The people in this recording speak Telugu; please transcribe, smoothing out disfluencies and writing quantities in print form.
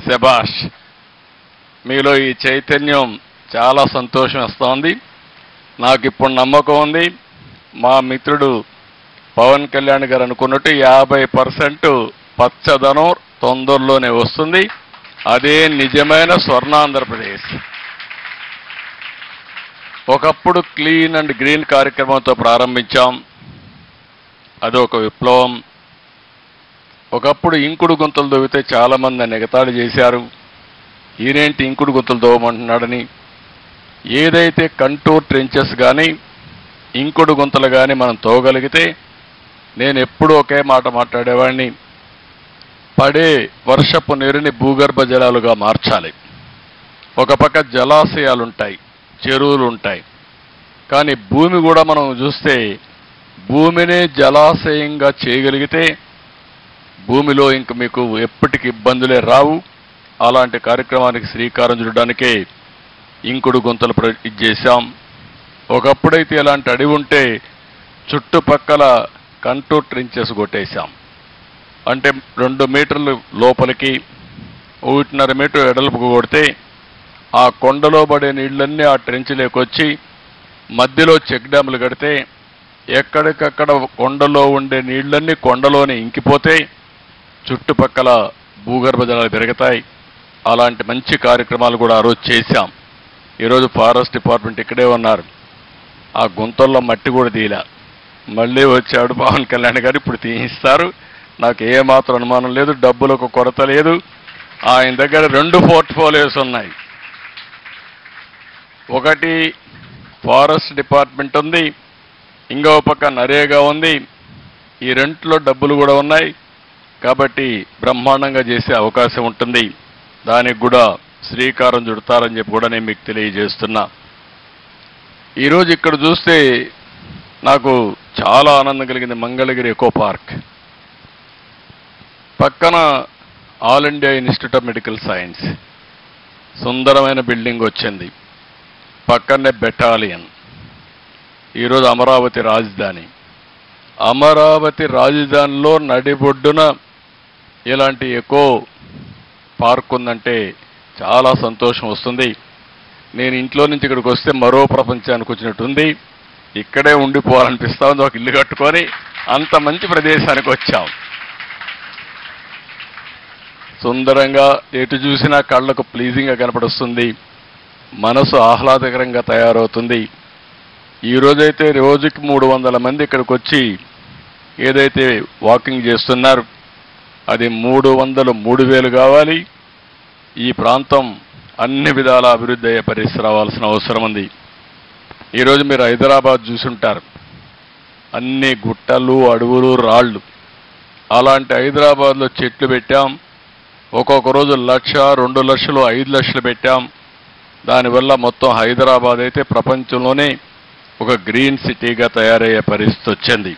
శభాష్. మీలో ఈ చైతన్యం చాలా సంతోషం ఇస్తోంది. నాకు ఇప్పుడు నమ్మకం ఉంది, మా మిత్రుడు పవన్ కళ్యాణ్ గారు అనుకున్నట్టు 50% పచ్చదనం తొందరలోనే వస్తుంది. అదే నిజమైన స్వర్ణాంధ్రప్రదేశ్. ఒకప్పుడు క్లీన్ అండ్ గ్రీన్ కార్యక్రమంతో ప్రారంభించాం, అదొక విప్లవం. ఒకప్పుడు ఇంకుడు గుంతలు దవ్వితే చాలామంది ఎగతాళి చేశారు, ఈయనేంటి ఇంకుడు గుంతలు దవ్వమంటున్నాడని. ఏదైతే కంటూర్ ట్రెంచెస్ కానీ ఇంకుడు గుంతలు కానీ మనం తవ్వగలిగితే, నేను ఎప్పుడూ ఒకే మాట మాట్లాడేవాడిని, పడే వర్షపు నీరుని భూగర్భ జలాలుగా మార్చాలి. ఒక పక్క జలాశయాలు ఉంటాయి, చెరువులు ఉంటాయి, కానీ భూమి కూడా మనం చూస్తే భూమినే జలాశయంగా చేయగలిగితే భూమిలో ఇంక మీకు ఎప్పటికీ ఇబ్బందులే రావు. అలాంటి కార్యక్రమానికి శ్రీకారం చుట్టడానికే ఇంకుడు గుంతలు చేశాం. ఒకప్పుడైతే ఇలాంటి అడవి ఉంటే చుట్టుపక్కల కంటూర్ ట్రెంచెస్ కొట్టేశాం. అంటే 2 మీటర్లు లోపలికి 1.5 మీటర్ వెడల్పుకు కొడితే ఆ కొండలో పడే నీళ్ళన్నీ ఆ ట్రెంచ్లోకి వచ్చి మధ్యలో చెక్ డ్యాములు కడితే ఎక్కడికక్కడ కొండలో ఉండే నీళ్ళన్నీ కొండలోనే ఇంకిపోతే చుట్టుపక్కల భూగర్భ జలాలు పెరుగుతాయి. అలాంటి మంచి కార్యక్రమాలు కూడా ఆ రోజు చేశాం. ఈరోజు ఫారెస్ట్ డిపార్ట్మెంట్ ఇక్కడే ఉన్నారు, ఆ గుంతల్లో మట్టి కూడా తీయలే. మళ్ళీ వచ్చాడు పవన్ కళ్యాణ్ గారు, ఇప్పుడు తీయిస్తారు. నాకు ఏమాత్రం అనుమానం లేదు, డబ్బులకు కొరత లేదు. ఆయన దగ్గర 2 పోర్ట్ఫోలియోస్ ఉన్నాయి. ఒకటి ఫారెస్ట్ డిపార్ట్మెంట్ ఉంది, ఇంకో పక్క నరేగా ఉంది. ఈ రెంట్లో డబ్బులు కూడా ఉన్నాయి కాబట్టి బ్రహ్మాండంగా చేసే అవకాశం ఉంటుంది. దానికి కూడా శ్రీకారం చుడతారని చెప్పి కూడా నేను మీకు తెలియజేస్తున్నా. ఈరోజు ఇక్కడ చూస్తే నాకు చాలా ఆనందం కలిగింది. మంగళగిరి ఎకో పార్క్ పక్కన all India institute of medical science సుందరమైన బిల్డింగ్ వచ్చింది. పక్కనే బెటాలియన్. ఈరోజు అమరావతి రాజధాని. అమరావతి రాజధానిలో నడిబొడ్డున ఇలాంటి ఎకో పార్క్ ఉందంటే చాలా సంతోషం వస్తుంది. నేను ఇంట్లో నుంచి ఇక్కడికి వస్తే మరో ప్రపంచానికి వచ్చినట్టుంది. ఇక్కడే ఉండిపోవాలనిపిస్తా ఉంది, ఒక ఇల్లు కట్టుకొని. అంత మంచి ప్రదేశానికి వచ్చాం. సుందరంగా ఎటు చూసినా కళ్ళకు ప్లీజింగ్గా కనపడుస్తుంది, మనసు ఆహ్లాదకరంగా తయారవుతుంది. ఈరోజైతే రోజుకి 300 మంది ఇక్కడికి వచ్చి ఏదైతే వాకింగ్ చేస్తున్నారు అది 300, 3000 కావాలి. ఈ ప్రాంతం అన్ని విధాల అభివృద్ధి అయ్యే పరిస్థితి రావాల్సిన అవసరం ఉంది. ఈరోజు మీరు హైదరాబాద్ చూసుంటారు, అన్ని గుట్టలు, అడవులు, రాళ్ళు. అలాంటి హైదరాబాద్లో చెట్లు పెట్టాం. ఒక్కొక్క రోజు 1,00,000, 2 లక్షలు, 5 లక్షలు పెట్టాం. దానివల్ల మొత్తం హైదరాబాద్ అయితే ప్రపంచంలోనే ఒక గ్రీన్ సిటీగా తయారయ్యే పరిస్థితి వచ్చింది.